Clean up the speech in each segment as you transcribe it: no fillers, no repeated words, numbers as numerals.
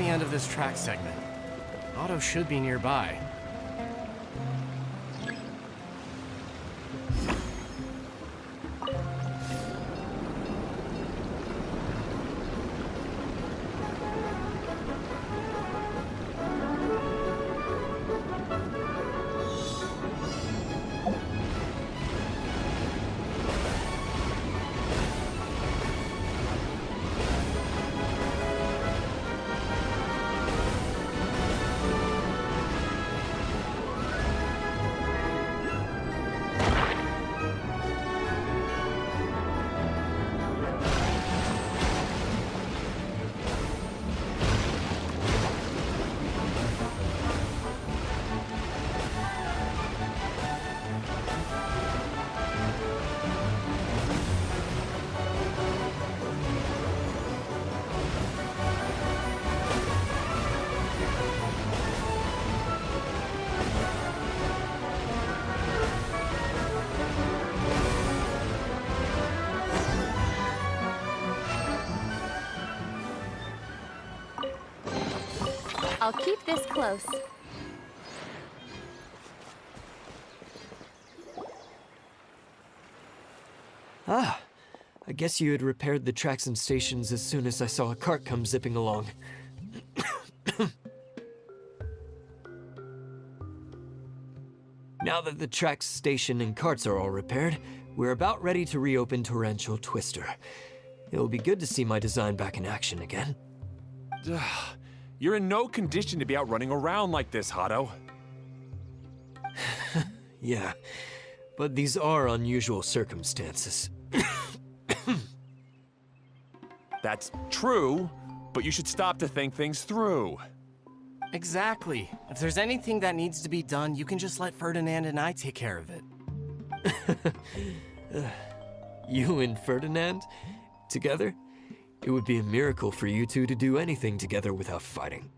the end of this track segment. Otto should be nearby. I'll keep this close. Ah, I guess you had repaired the tracks and stations as soon as I saw a cart come zipping along. Now that the tracks, station, and carts are all repaired, we're about ready to reopen Torrential Twister. It'll be good to see my design back in action again. You're in no condition to be out running around like this, Hado. Yeah, but these are unusual circumstances. That's true, but you should stop to think things through. Exactly. If there's anything that needs to be done, you can just let Ferdinand and I take care of it. You and Ferdinand? Together? It would be a miracle for you two to do anything together without fighting.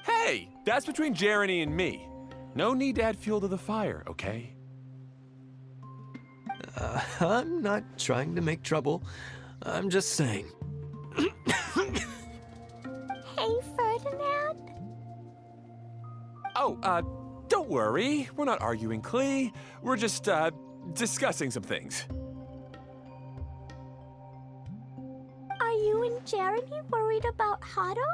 Hey, that's between Jeremy and me. No need to add fuel to the fire, okay? I'm not trying to make trouble. I'm just saying. Hey, Ferdinand. Oh, don't worry. We're not arguing, Klee. We're just, discussing some things. Are you and Jeremy worried about Hado?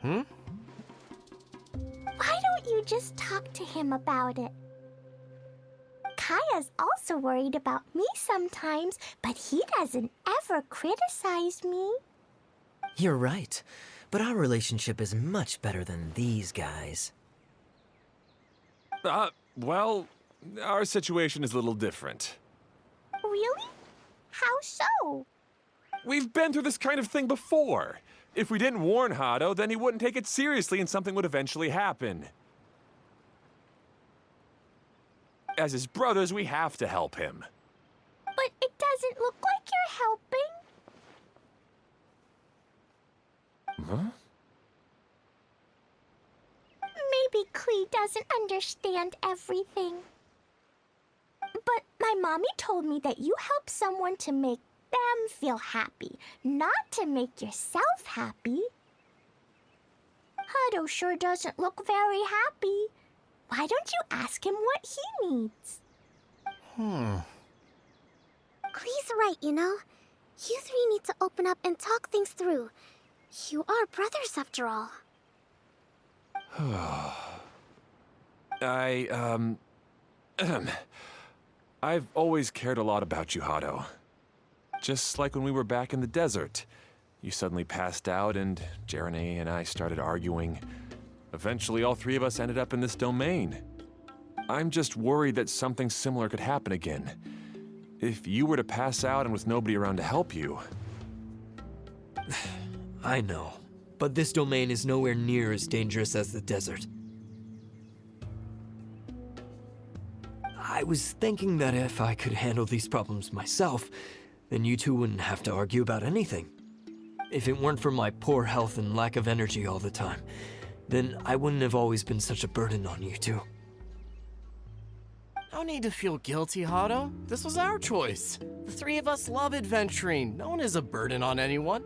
Hmm? Why don't you just talk to him about it? Kaya's also worried about me sometimes, but he doesn't ever criticize me. You're right, but our relationship is much better than these guys. Well, our situation is a little different. Really? How so? We've been through this kind of thing before. If we didn't warn Hado, then he wouldn't take it seriously and something would eventually happen. As his brothers, we have to help him. But it doesn't look like you're helping. Huh? Maybe Klee doesn't understand everything. But my mommy told me that you help someone to make them feel happy, not to make yourself happy. Hado sure doesn't look very happy. Why don't you ask him what he needs? Klee's right, you know. You three need to open up and talk things through. You are brothers after all. I've always cared a lot about you, Hado. Just like when we were back in the desert. You suddenly passed out and Jeremy and I started arguing. Eventually, all three of us ended up in this domain. I'm just worried that something similar could happen again. If you were to pass out and with nobody around to help you. I know, but this domain is nowhere near as dangerous as the desert. I was thinking that if I could handle these problems myself, then you two wouldn't have to argue about anything. If it weren't for my poor health and lack of energy all the time, then I wouldn't have always been such a burden on you two. No need to feel guilty, Hado. This was our choice. The three of us love adventuring. No one is a burden on anyone.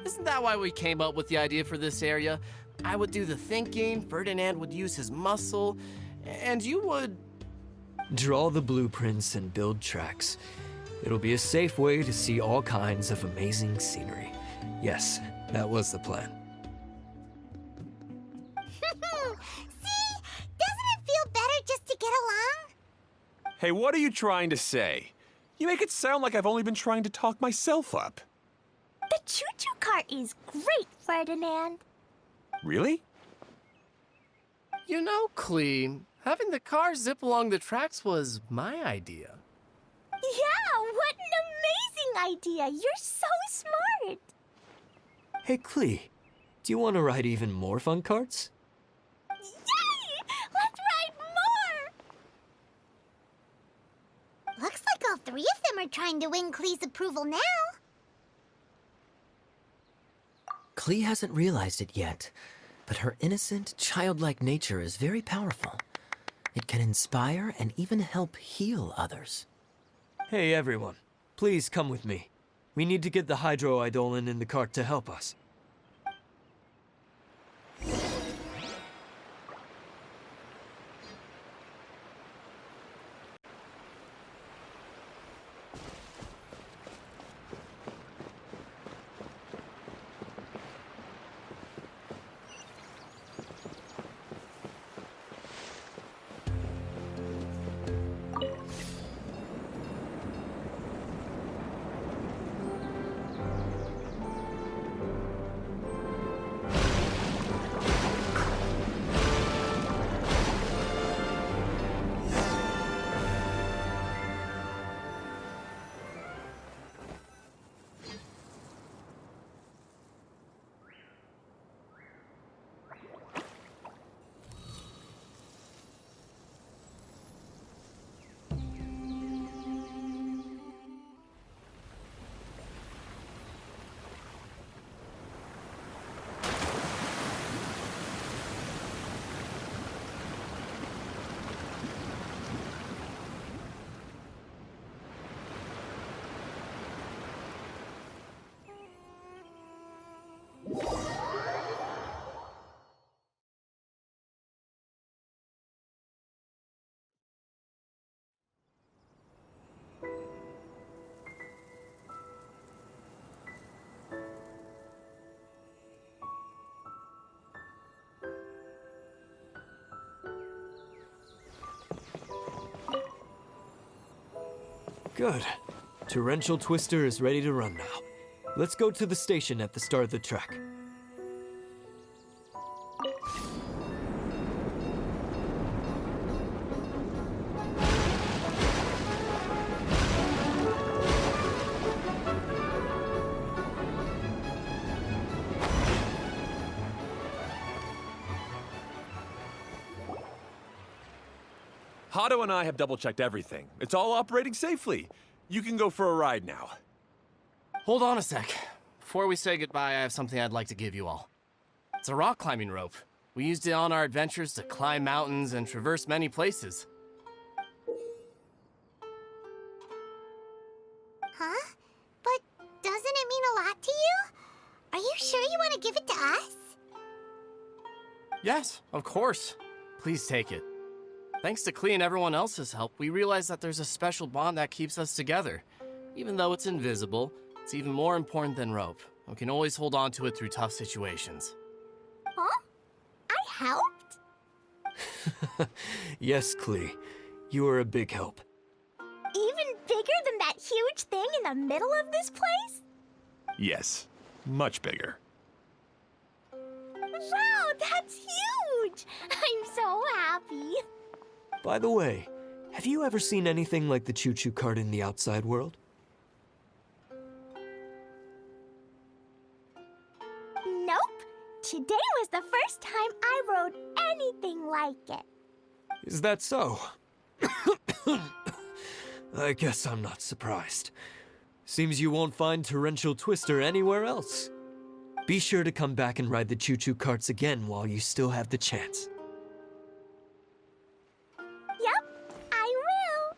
Isn't that why we came up with the idea for this area? I would do the thinking, Ferdinand would use his muscle, and you would... Draw the blueprints and build tracks. It'll be a safe way to see all kinds of amazing scenery. Yes, that was the plan. See? Doesn't it feel better just to get along? Hey, what are you trying to say? You make it sound like I've only been trying to talk myself up. The choo-choo cart is great, Ferdinand. Really? You know, Clee, having the car zip along the tracks was my idea. Yeah, what an amazing idea. You're so smart. Hey, Clee, do you want to ride even more fun carts? Yay! Let's ride more! Looks like all three of them are trying to win Klee's approval now. Clee hasn't realized it yet, but her innocent, childlike nature is very powerful. It can inspire and even help heal others. Hey, everyone, please come with me. We need to get the hydroidolin in the cart to help us. Good. Torrential Twister is ready to run now. Let's go to the station at the start of the track. Hado and I have double-checked everything. It's all operating safely. You can go for a ride now. Hold on a sec. Before we say goodbye, I have something I'd like to give you all. It's a rock climbing rope. We used it on our adventures to climb mountains and traverse many places. Huh? But doesn't it mean a lot to you? Are you sure you want to give it to us? Yes, of course. Please take it. Thanks to Clee and everyone else's help, we realized that there's a special bond that keeps us together. Even though it's invisible, it's even more important than rope. We can always hold on to it through tough situations. Huh? I helped? Yes, Clee. You are a big help. Even bigger than that huge thing in the middle of this place? Yes, much bigger. Wow, that's huge! I'm so happy. By the way, have you ever seen anything like the choo-choo cart in the outside world? Nope. Today was the first time I rode anything like it. Is that so? I guess I'm not surprised. Seems you won't find Torrential Twister anywhere else. Be sure to come back and ride the choo-choo carts again while you still have the chance. Yep, I will.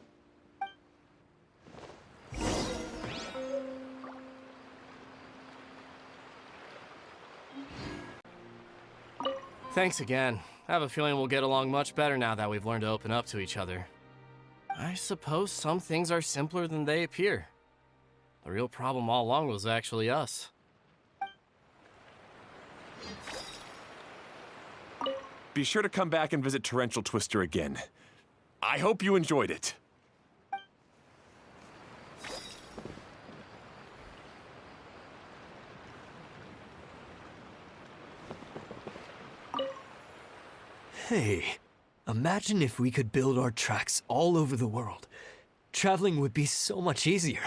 Thanks again. I have a feeling we'll get along much better now that we've learned to open up to each other. I suppose some things are simpler than they appear. The real problem all along was actually us. Be sure to come back and visit Torrential Twister again. I hope you enjoyed it. Hey, imagine if we could build our tracks all over the world. Traveling would be so much easier.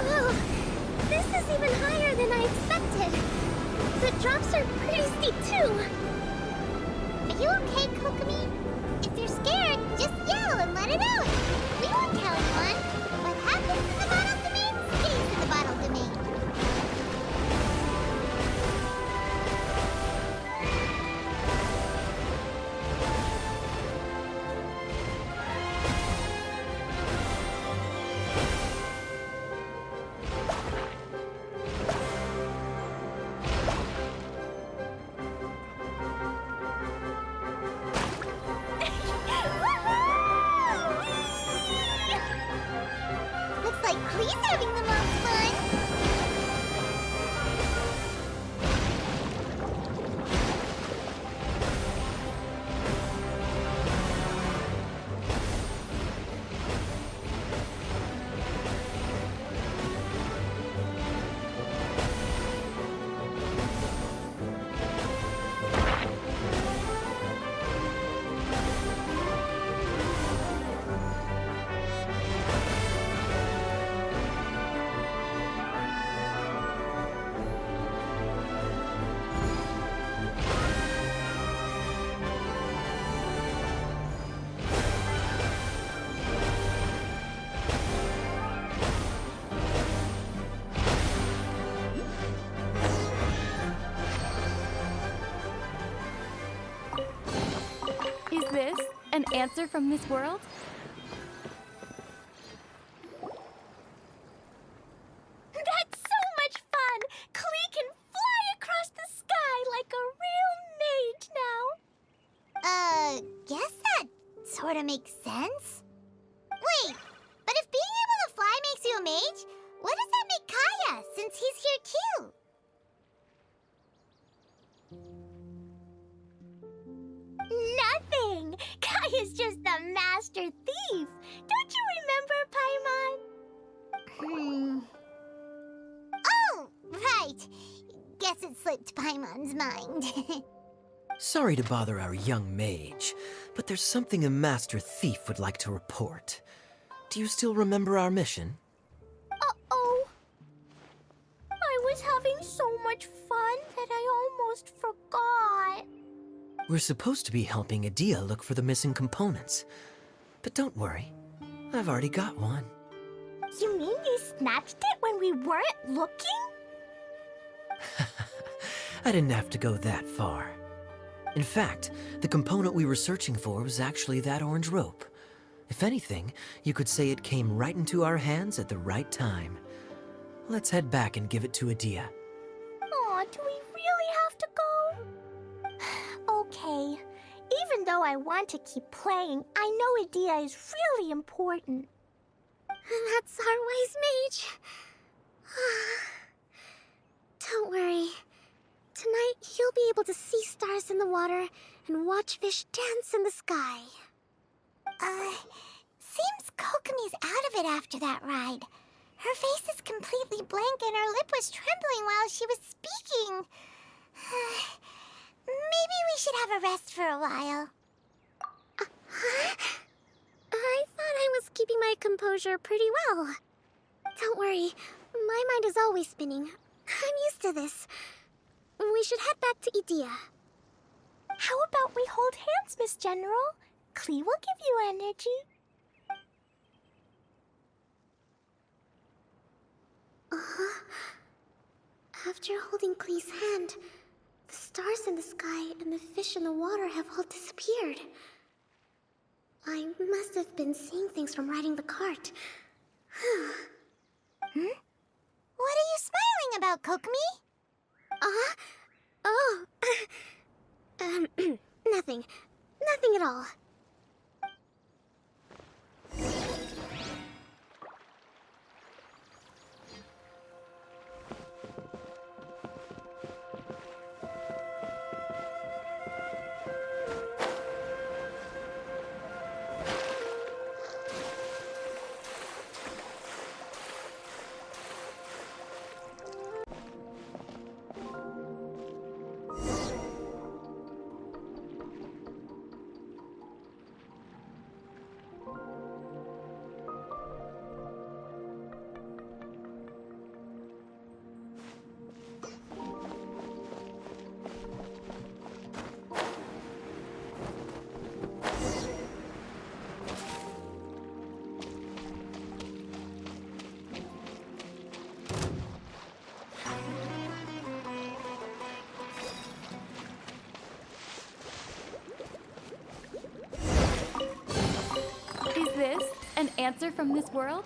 Oh, this is even higher than I expected. The drops are pretty steep, too. Are you okay, Kokomi? If you're scared, just yell and let it out. We won't tell anyone. What happens in the bottle domain stays in the bottle domain. Looks like Klee's having the most fun. Is this an answer from this world? That's so much fun! Klee can fly across the sky like a real mage now. Guess that sort of makes sense. Wait, but if being able to fly makes you a mage, what does that make Kaya, since he's here too? Nothing! Kaya's just a master thief. Don't you remember, Paimon? Oh, right. Guess it slipped Paimon's mind. Sorry to bother our young mage, but there's something a master thief would like to report. Do you still remember our mission? Uh-oh. I was having so much fun that I almost forgot. We're supposed to be helping Adia look for the missing components. But don't worry, I've already got one. You mean you snatched it when we weren't looking? I didn't have to go that far. In fact, the component we were searching for was actually that orange rope. If anything, you could say it came right into our hands at the right time. Let's head back and give it to Adia. Aw, do we really have to go? Okay. Even though I want to keep playing, I know Adia is really important. That's our wise mage. Don't worry. Tonight, you'll be able to see stars in the water and watch fish dance in the sky. Seems Kokomi's out of it after that ride. Her face is completely blank and her lip was trembling while she was speaking. Maybe we should have a rest for a while. I thought I was keeping my composure pretty well. worry. My mind is always spinning. I'm used to this. We should head back to Idea. How about we hold hands, Miss General? Klee will give you energy. After holding Klee's hand, the stars in the sky and the fish in the water have all disappeared. I must have been seeing things from riding the cart. What are you smiling about, Kokomi? Oh. Nothing. Nothing at all. Is this an answer from this world?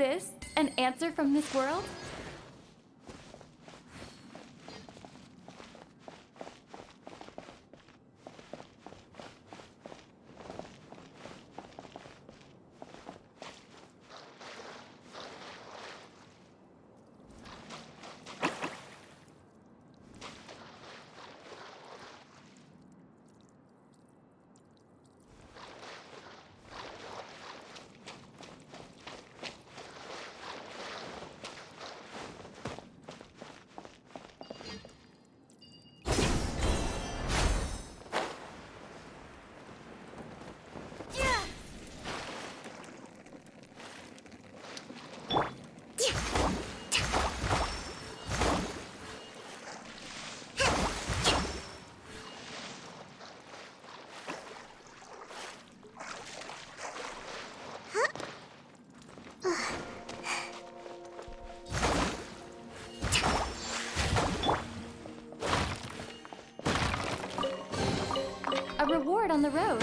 this an answer from this world? A reward on the road.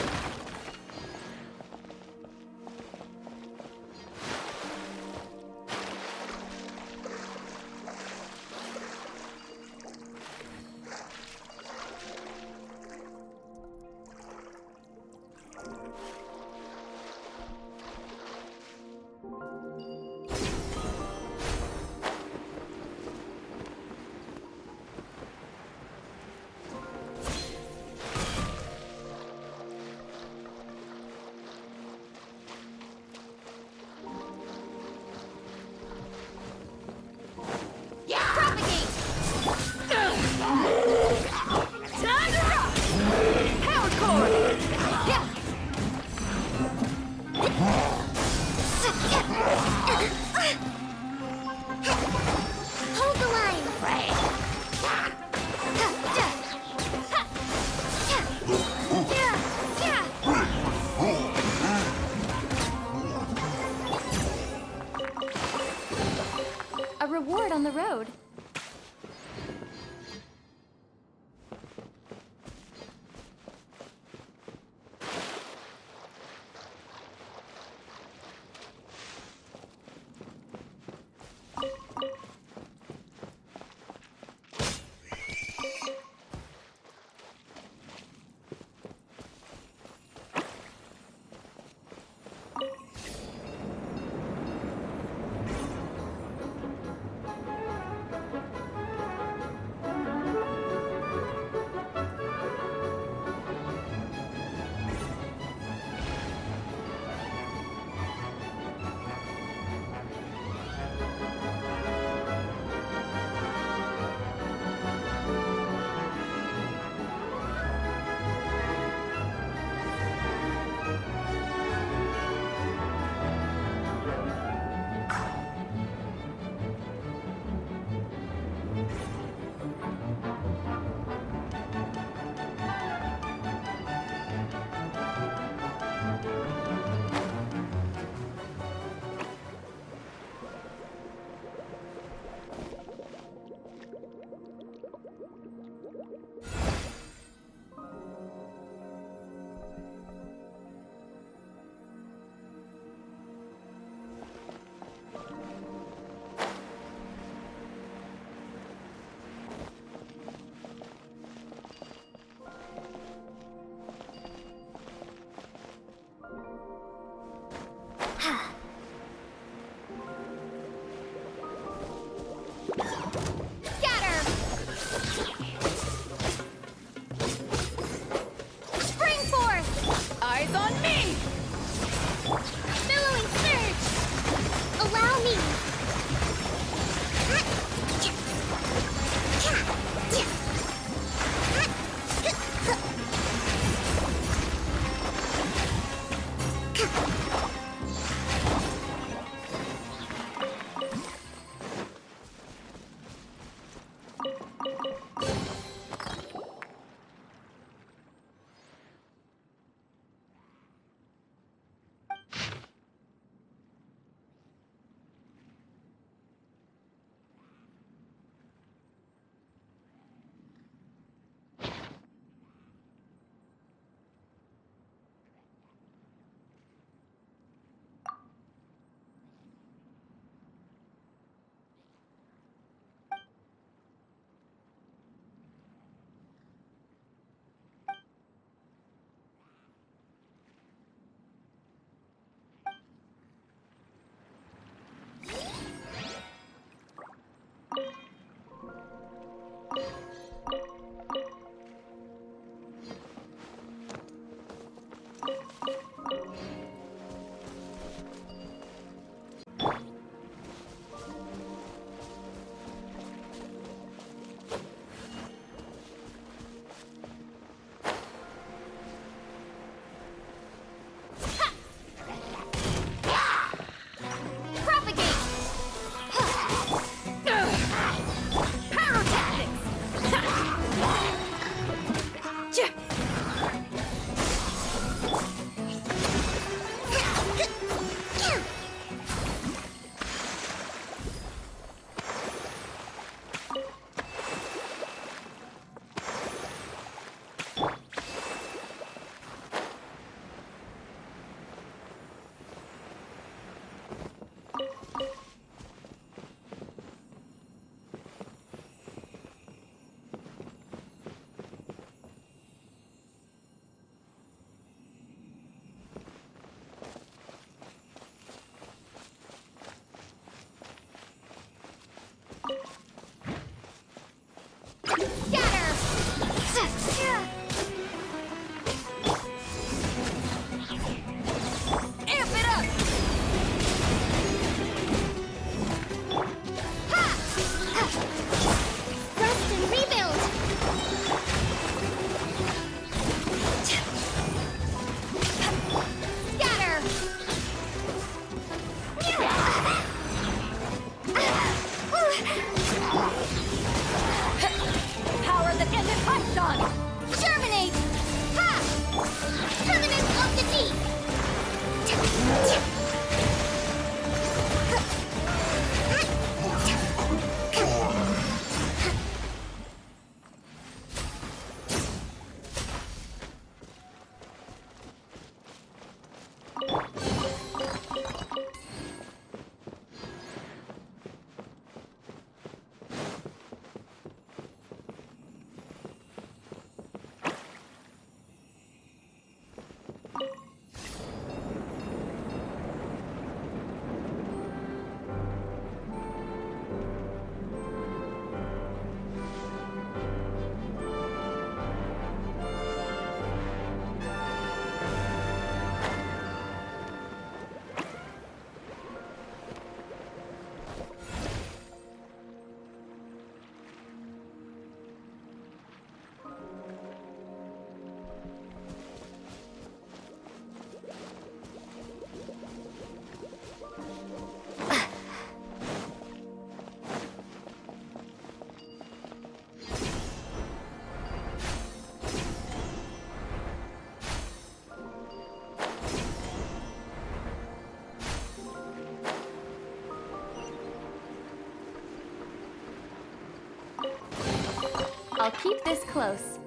Keep this close.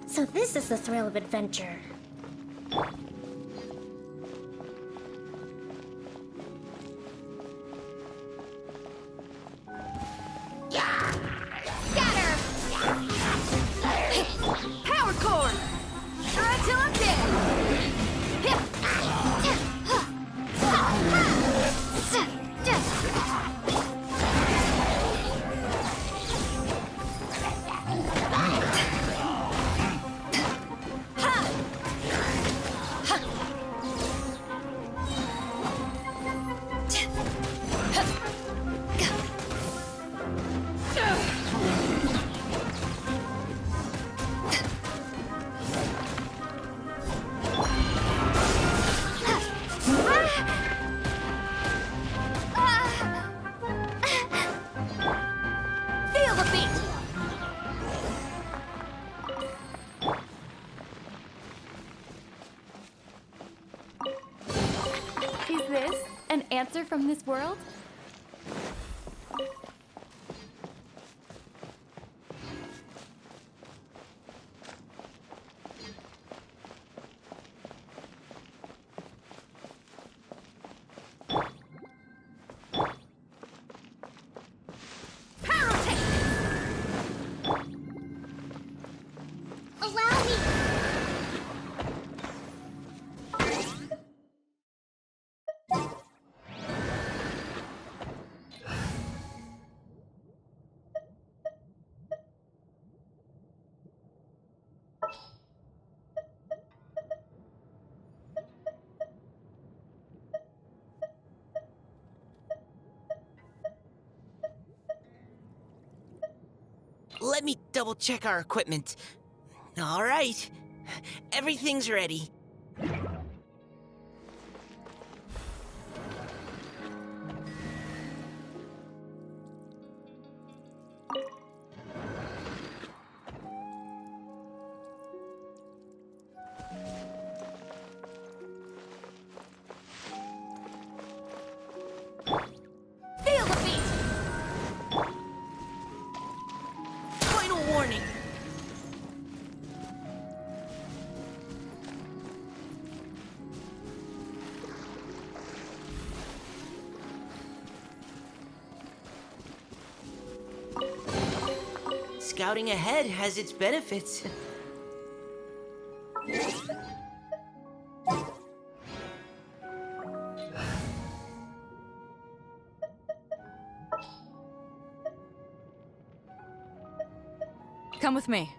So this is the thrill of adventure. Power cord! Right till I'm dead! Feel the beat! Is this an answer from this world? Allow me! Let me double check our equipment. All right. Everything's ready. Feel the beat! Final warning. scouting ahead has its benefits. Come with me.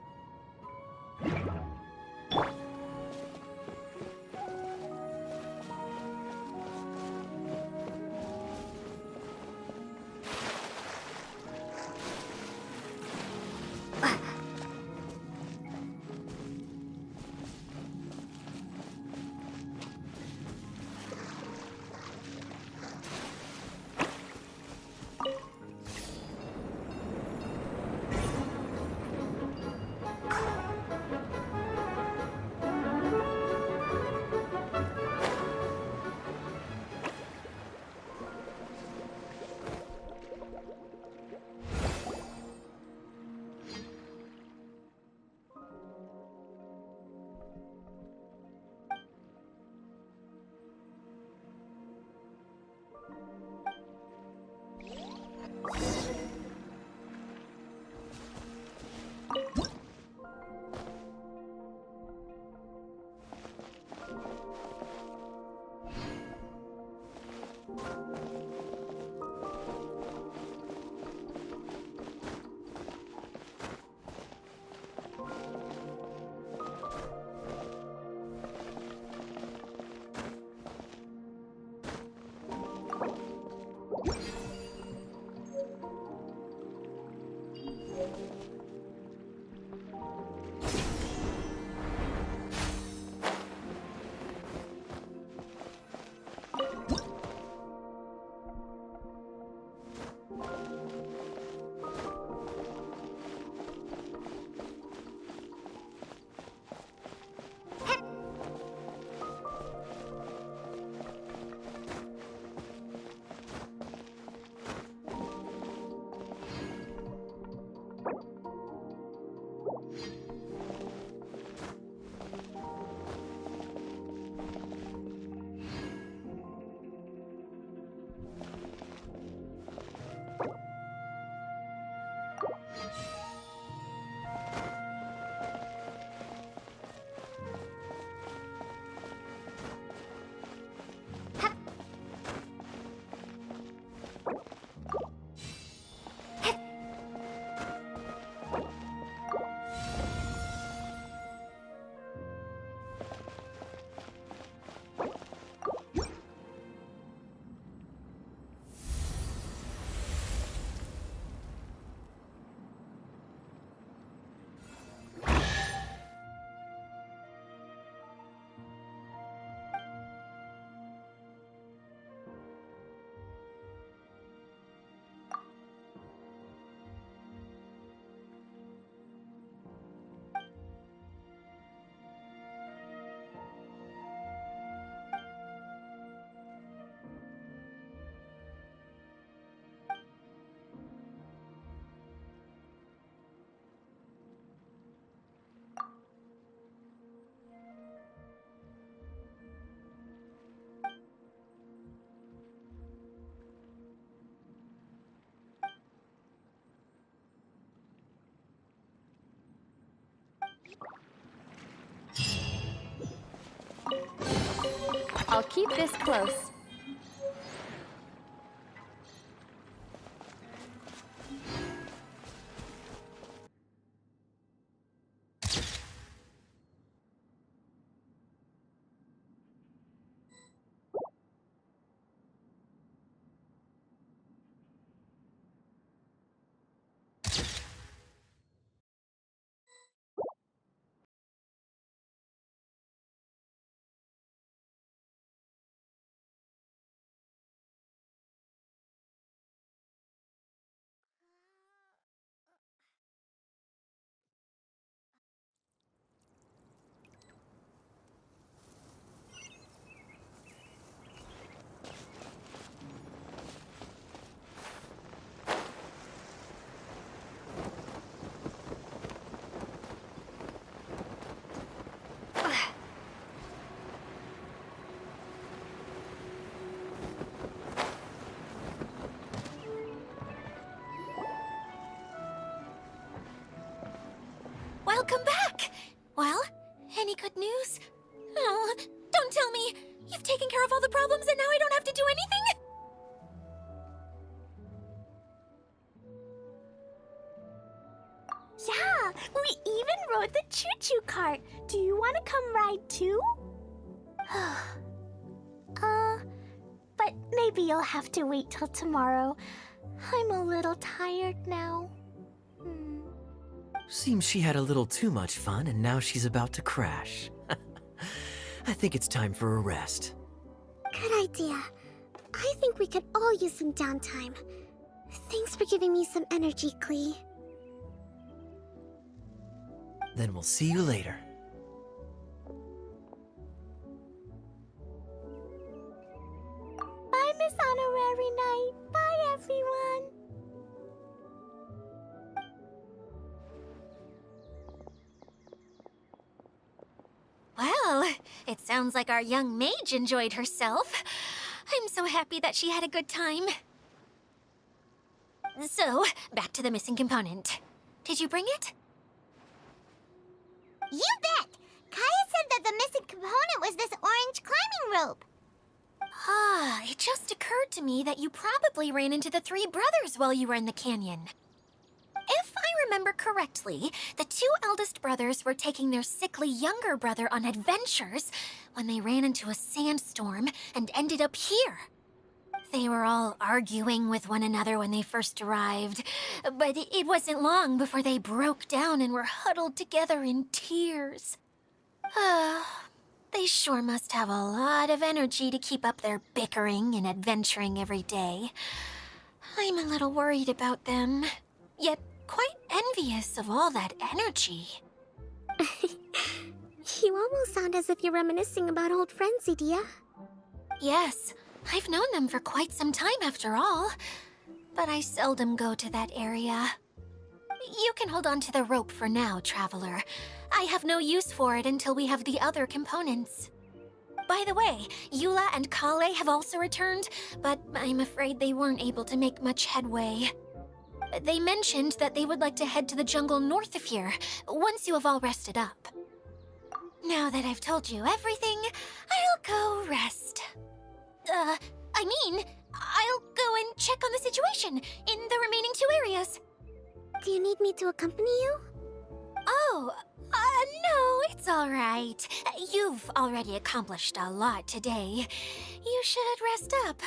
I'll keep this close. come back! Well, any good news? Oh, don't tell me! You've taken care of all the problems and now I don't have to do anything? Yeah, we even rode the choo-choo cart. Do you want to come ride too? But maybe you'll have to wait till tomorrow. I'm a little tired now. Seems she had a little too much fun and now she's about to crash. I think it's time for a rest. Good idea. I think we could all use some downtime. Thanks for giving me some energy, Klee. Then we'll see you later. Bye, Miss Honorary Knight. Bye, everyone. Well, it sounds like our young mage enjoyed herself. I'm so happy that she had a good time. So, back to the missing component. Did you bring it? You bet! Kaya said that the missing component was this orange climbing rope. Ah, it just occurred to me that you probably ran into the three brothers while you were in the canyon. If I remember correctly, the two eldest brothers were taking their sickly younger brother on adventures when they ran into a sandstorm and ended up here. They were all arguing with one another when they first arrived, but it wasn't long before they broke down and were huddled together in tears. They sure must have a lot of energy to keep up their bickering and adventuring every day. I'm a little worried about them, yet quite envious of all that energy. You almost sound as if you're reminiscing about old friends, Idia. Yes, I've known them for quite some time after all, but I seldom go to that area. You can hold on to the rope for now, Traveler. I have no use for it until we have the other components. By the way, Eula and Kale have also returned, but I'm afraid they weren't able to make much headway. They mentioned that they would like to head to the jungle north of here, once you have all rested up. Now that I've told you everything, I'll go rest. I'll go and check on the situation in the remaining two areas. Do you need me to accompany you? Oh, no, it's all right. You've already accomplished a lot today. You should rest up.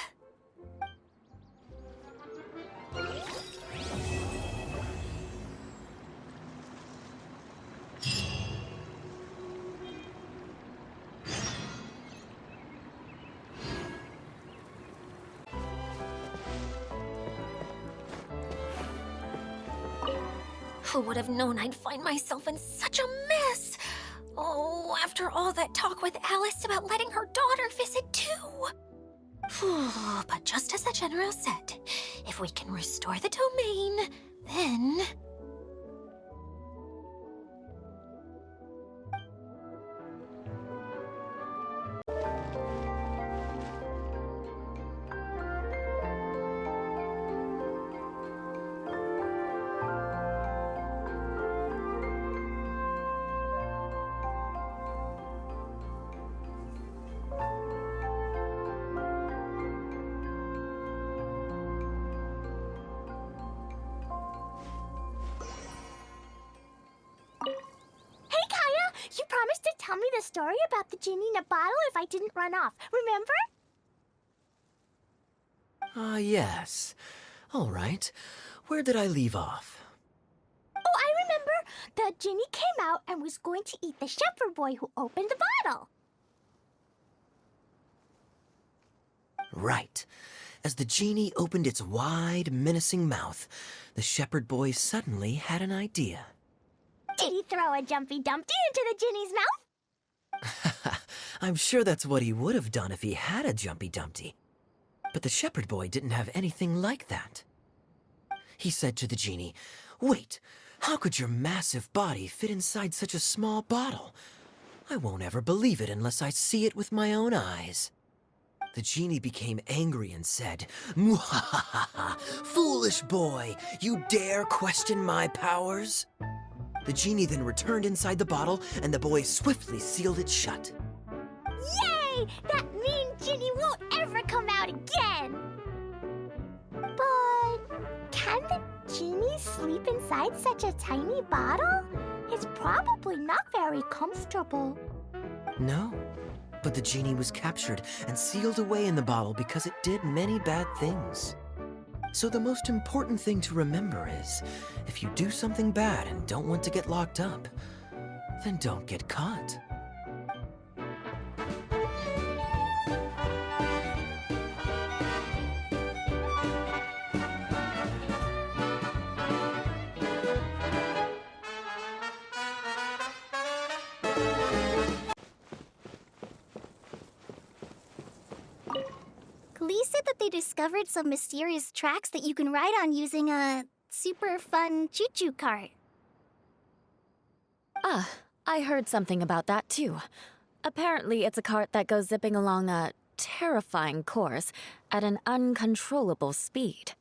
Who would have known I'd find myself in such a mess? Oh, after all that talk with Alice about letting her daughter visit too. But just as the General said, if we can restore the domain, then... You promised to tell me the story about the genie in a bottle if I didn't run off, remember? Ah, yes. All right. Where did I leave off? Oh, I remember. The genie came out and was going to eat the shepherd boy who opened the bottle. Right. As the genie opened its wide, menacing mouth, the shepherd boy suddenly had an idea. Did he throw a Jumpy Dumpty into the genie's mouth? I'm sure that's what he would have done if he had a Jumpy Dumpty. But the shepherd boy didn't have anything like that. He said to the genie, "Wait, how could your massive body fit inside such a small bottle? I won't ever believe it unless I see it with my own eyes." The genie became angry and said, "Muhahaha! Foolish boy! You dare question my powers?" The genie then returned inside the bottle, and the boys swiftly sealed it shut. Yay! That mean genie won't ever come out again! But can the genie sleep inside such a tiny bottle? It's probably not very comfortable. No, but the genie was captured and sealed away in the bottle because it did many bad things. So the most important thing to remember is, if you do something bad and don't want to get locked up, then don't get caught. Glee said that they discovered some mysterious tracks that you can ride on using a super fun choo-choo cart. Ah, I heard something about that too. Apparently, it's a cart that goes zipping along a terrifying course at an uncontrollable speed.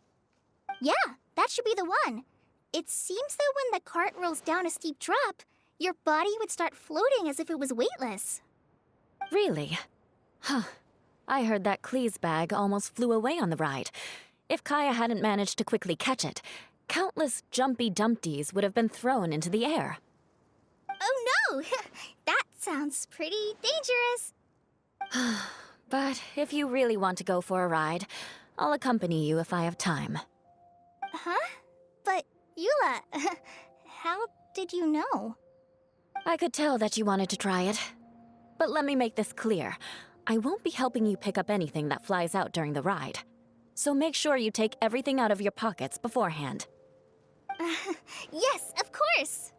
Yeah, that should be the one. It seems that when the cart rolls down a steep drop, your body would start floating as if it was weightless. Really? Huh. I heard that Klee's bag almost flew away on the ride. If Kaya hadn't managed to quickly catch it, countless jumpy dumpties would have been thrown into the air. Oh no! That sounds pretty dangerous. But if you really want to go for a ride, I'll accompany you if I have time. Huh? But, Eula, how did you know? I could tell that you wanted to try it. But let me make this clear. I won't be helping you pick up anything that flies out during the ride. So make sure you take everything out of your pockets beforehand. Yes, of course!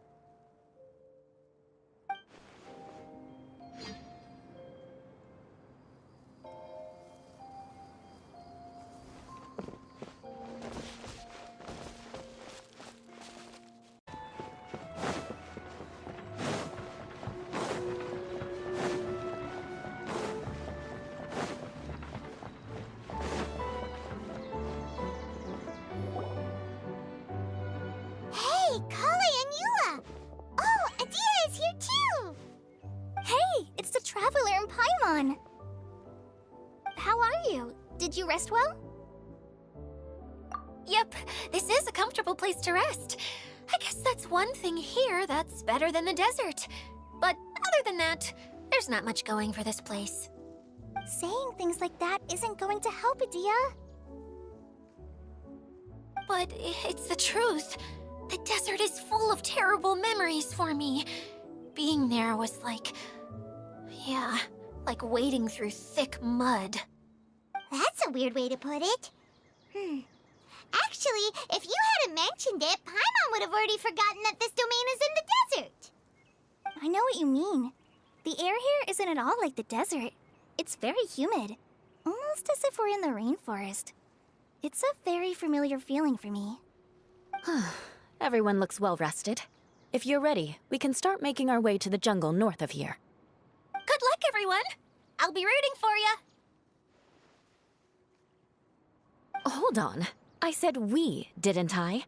Hey, Kali and Eula! Oh, Adia is here too! Hey, it's the Traveler and Paimon! How are you? Did you rest well? Yep, this is a comfortable place to rest. I guess that's one thing here that's better than the desert. But other than that, there's not much going for this place. Saying things like that isn't going to help, Adia. But it's the truth. The desert is full of terrible memories for me. Being there was like... yeah, like wading through thick mud. That's a weird way to put it. Actually, if you hadn't mentioned it, Paimon would have already forgotten that this domain is in the desert. I know what you mean. The air here isn't at all like the desert. It's very humid. Almost as if we're in the rainforest. It's a very familiar feeling for me. Everyone looks well rested. If you're ready, we can start making our way to the jungle north of here. Good luck, everyone! I'll be rooting for ya! Hold on. I said we, didn't I?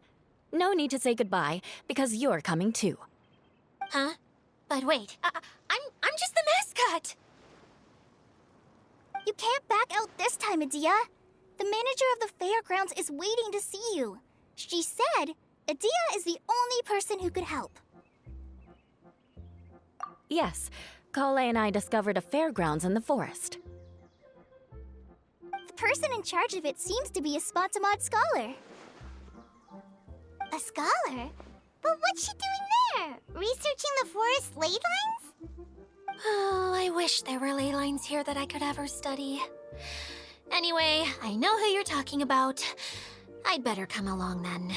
No need to say goodbye, because you're coming too. Huh? But wait, I'm just the mascot! You can't back out this time, Adia. The manager of the fairgrounds is waiting to see you. She said Adia is the only person who could help. Yes, Kale and I discovered a fairgrounds in the forest. The person in charge of it seems to be a Spontamod scholar. A scholar? But what's she doing there? Researching the forest ley lines? Oh, I wish there were ley lines here that I could ever study. Anyway, I know who you're talking about. I'd better come along then.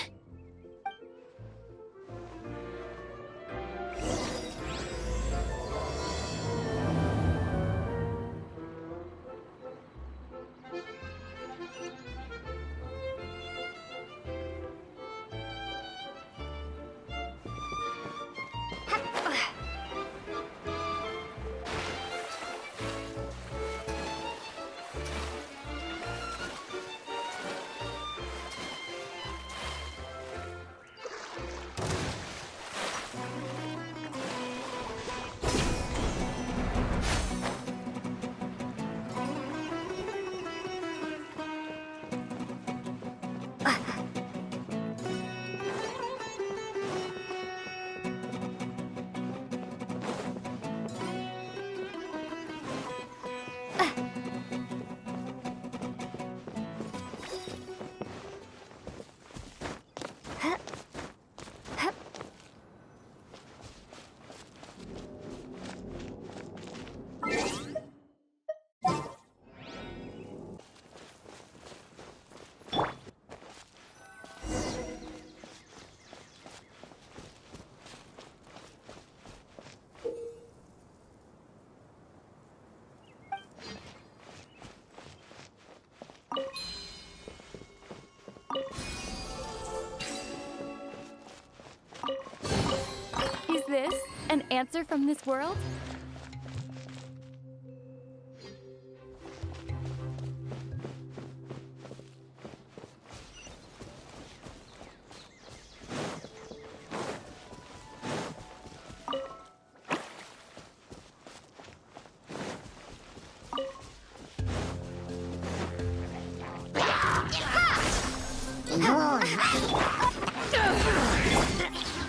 Is this an answer from this world?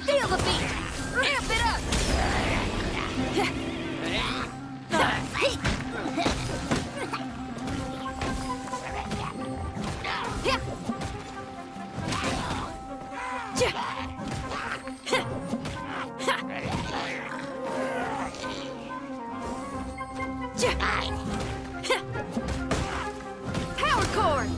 Feel the beat! Amp it up! Power chord!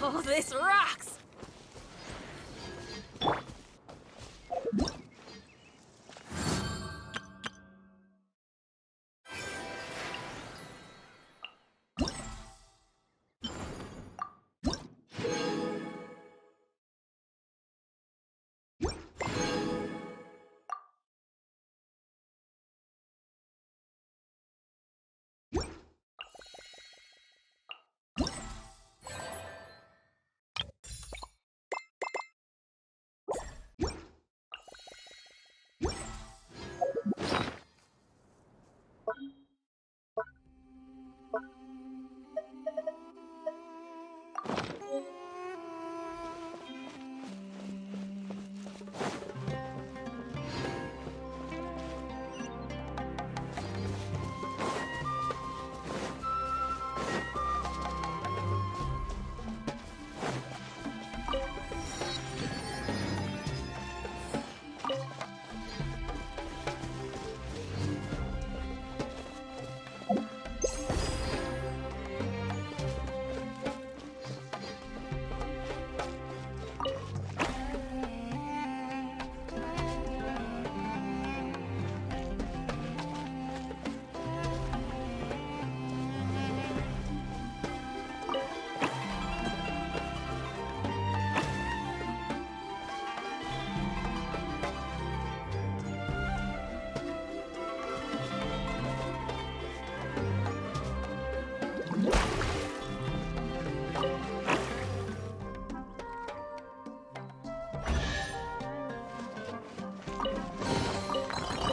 Oh, this rocks!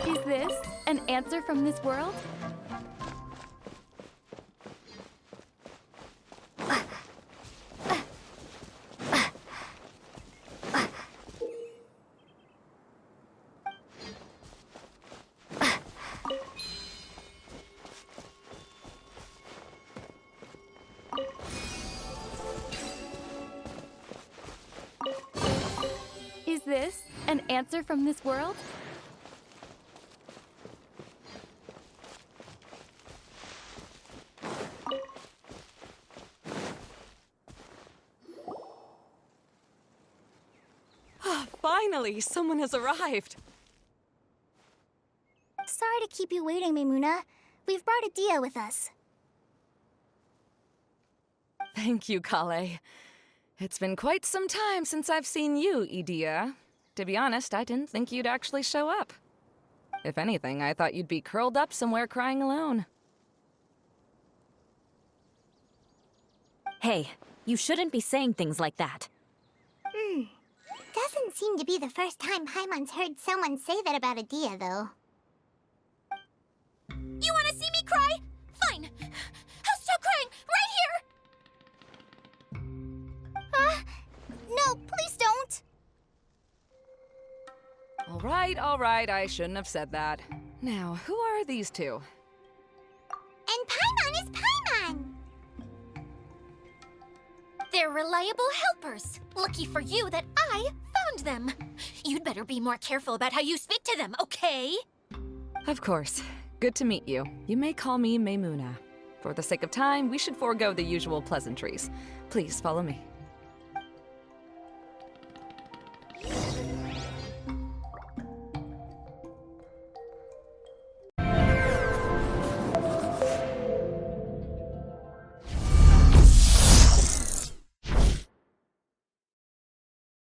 Is this an answer from this world? Is this an answer from this world? Finally, someone has arrived. Sorry to keep you waiting, Maimuna. We've brought Adia with us. Thank you, Kale. It's been quite some time since I've seen you, Idia. To be honest, I didn't think you'd actually show up. If anything, I thought you'd be curled up somewhere crying alone. Hey, you shouldn't be saying things like that. Doesn't seem to be the first time Paimon's heard someone say that about a Dia, though. You want to see me cry? Fine. I'll stop crying right here. No, please don't. All right, I shouldn't have said that. Now, who are these two? And Paimon is Paimon. They're reliable helpers. Lucky for you that I found them. You'd better be more careful about how you speak to them, okay? Of course. Good to meet you. You may call me Maymuna. For the sake of time, we should forego the usual pleasantries. Please follow me.